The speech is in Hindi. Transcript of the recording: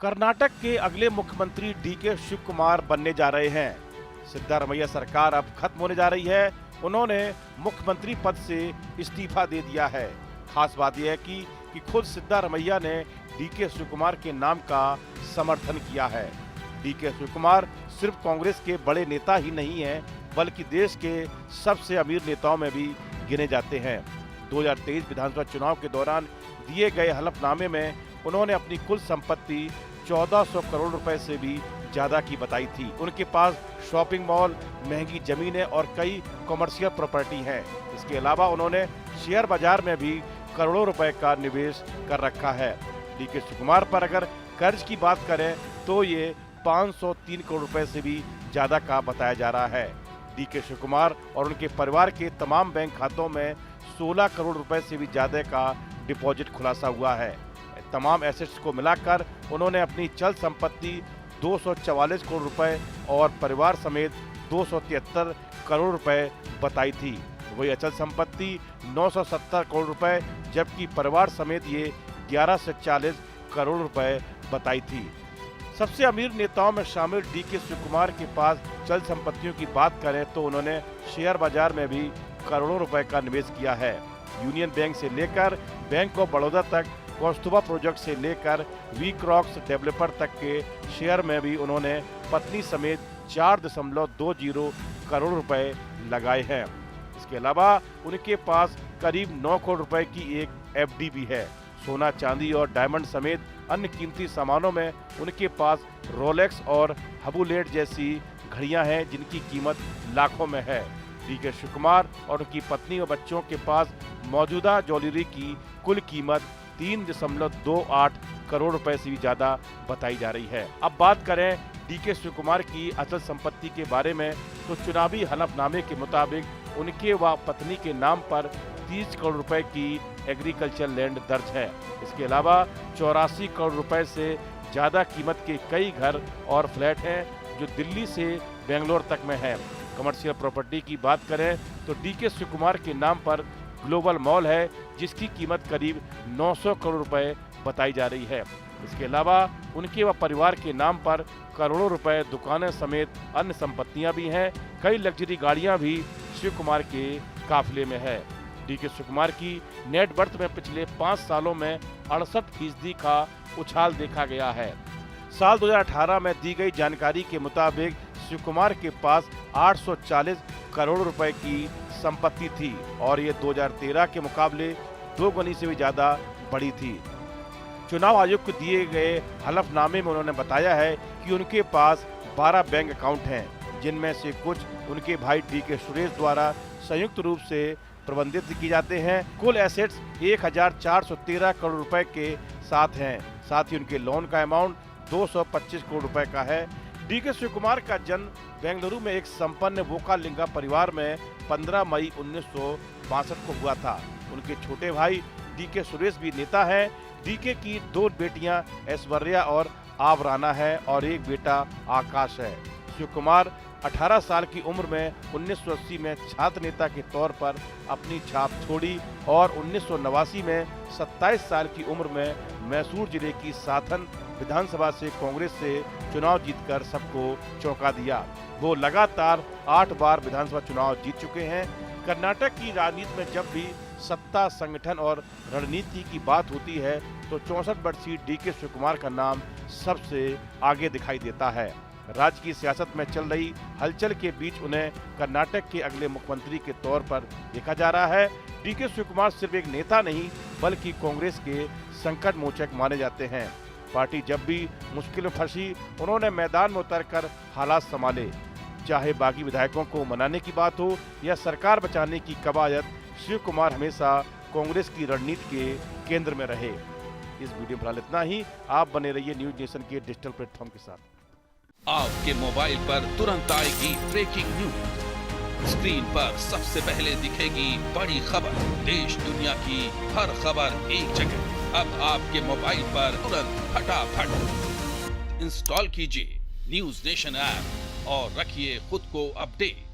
कर्नाटक के अगले मुख्यमंत्री डीके शिव कुमार बनने जा रहे हैं। सिद्धारमैया सरकार अब खत्म होने जा रही है। उन्होंने मुख्यमंत्री पद से इस्तीफा दे दिया है। खास बात यह है कि खुद सिद्धारमैया ने डीके शिव कुमार के नाम का समर्थन किया है। डीके शिव कुमार सिर्फ कांग्रेस के बड़े नेता ही नहीं हैं, बल्कि देश के सबसे अमीर नेताओं में भी गिने जाते हैं। 2023 विधानसभा चुनाव के दौरान दिए गए हलफनामे में उन्होंने अपनी कुल संपत्ति 1400 करोड़ रुपए से भी ज्यादा की बताई थी। उनके पास शॉपिंग मॉल, महंगी जमीनें और कई कॉमर्शियल प्रॉपर्टी हैं। इसके अलावा उन्होंने शेयर बाजार में भी करोड़ों रुपए का निवेश कर रखा है। डीके शिव कुमार पर अगर कर्ज की बात करें तो ये 503 करोड़ रुपए से भी ज्यादा का बताया जा रहा है। डीके शिव कुमार और उनके परिवार के तमाम बैंक खातों में 16 करोड़ रुपए से भी ज्यादा का डिपॉजिट खुलासा हुआ है। तमाम एसेट्स को मिलाकर उन्होंने अपनी चल संपत्ति 244 करोड़ रुपए और परिवार समेत 273 करोड़ रुपए बताई थी। वही अचल संपत्ति 970 करोड़ रुपए, जबकि परिवार समेत ये 11 से 40 करोड़ रुपए बताई थी। सबसे अमीर नेताओं में शामिल डीके शिव कुमार के पास चल संपत्तियों की बात करें तो उन्होंने शेयर बाजार में भी करोड़ों रुपए का निवेश किया है। यूनियन बैंक से लेकर बैंक ऑफ बड़ौदा तक, कौस्तुभा प्रोजेक्ट से लेकर वी क्रॉक्स डेवलपर तक के शेयर में भी उन्होंने पत्नी समेत 4.20 करोड़ रुपए लगाए हैं। इसके अलावा उनके पास करीब 9 करोड़ रुपए की एक एफडी भी है। सोना, चांदी और डायमंड समेत अन्य कीमती सामानों में उनके पास रोलेक्स और हबुलेट जैसी घड़ियां हैं, जिनकी कीमत लाखों में है। डीके शिव कुमार और उनकी पत्नी और बच्चों के पास मौजूदा ज्वेलरी की कुल कीमत 3.28 करोड़ रुपए से भी ज्यादा बताई जा रही है। अब बात करें डीके शिव कुमार की अचल संपत्ति के बारे में तो चुनावी हलफनामे के मुताबिक उनके व पत्नी के नाम पर 30 करोड़ रुपए की एग्रीकल्चर लैंड दर्ज है। इसके अलावा 84 करोड़ रुपए से ज्यादा कीमत के कई घर और फ्लैट हैं, जो दिल्ली से बेंगलोर तक में है। कमर्शियल प्रॉपर्टी की बात करें तो डीके शिव कुमार के नाम पर ग्लोबल मॉल है, जिसकी कीमत करीब 900 करोड़ रुपए बताई जा रही है। इसके अलावा उनके व परिवार के नाम पर करोड़ों रुपए दुकानें समेत अन्य संपत्तियां भी हैं। कई लग्जरी गाड़ियां भी शिव कुमार के काफिले में है। डीके शिव कुमार की नेट वर्थ में पिछले 5 सालों में 68% का उछाल देखा गया है। साल 2018 में दी गई जानकारी के मुताबिक शिव कुमार के पास 840 करोड़ रुपए की संपत्ति थी और ये 2013 के मुकाबले 2 गुनी से भी ज्यादा बड़ी थी। चुनाव आयोग को दिए गए हलफनामे में उन्होंने बताया है कि उनके पास 12 बैंक अकाउंट हैं, जिनमें से कुछ उनके भाई डीके सुरेश द्वारा संयुक्त रूप से प्रबंधित किए जाते हैं। कुल एसेट्स 1413 करोड़ रुपए के साथ हैं। साथ ही उनके लोन का अमाउंट 225 करोड़ रुपए का है। डीके शिव कुमार का जन्म बेंगलुरु में एक संपन्न वोकालिंगा परिवार में 15 मई 1962 को हुआ था। उनके छोटे भाई डीके सुरेश भी नेता हैं। डीके की 2 बेटियां ऐश्वर्या और आवराना है और एक बेटा आकाश है। शिव कुमार 18 साल की उम्र में 1980 में छात्र नेता के तौर पर अपनी छाप छोड़ी और 1989 में 27 साल की उम्र में मैसूर जिले की साथन विधानसभा से कांग्रेस से चुनाव जीतकर सबको चौंका दिया। वो लगातार 8 बार विधानसभा चुनाव जीत चुके हैं। कर्नाटक की राजनीति में जब भी सत्ता, संगठन और रणनीति की बात होती है तो 64 वर्षीय डीके शिव कुमार का नाम सबसे आगे दिखाई देता है। राज्य की सियासत में चल रही हलचल के बीच उन्हें कर्नाटक के अगले मुख्यमंत्री के तौर पर देखा जा रहा है। डीके शिव कुमार सिर्फ एक नेता नहीं, बल्कि कांग्रेस के संकट मोचक माने जाते हैं। पार्टी जब भी मुश्किल में फंसी, उन्होंने मैदान में उतरकर हालात संभाले। चाहे बागी विधायकों को मनाने की बात हो या सरकार बचाने की कवायद, शिव कुमार हमेशा कांग्रेस की रणनीति के केंद्र में रहे। इस वीडियो में फिलहाल इतना ही। आप बने रहिए न्यूज नेशन के डिजिटल प्लेटफॉर्म के साथ। आपके मोबाइल पर तुरंत आएगी ब्रेकिंग न्यूज। स्क्रीन पर सबसे पहले दिखेगी बड़ी खबर। देश दुनिया की हर खबर एक जगह। अब आपके मोबाइल पर तुरंत फटाफट इंस्टॉल कीजिए न्यूज नेशन ऐप और रखिए खुद को अपडेट।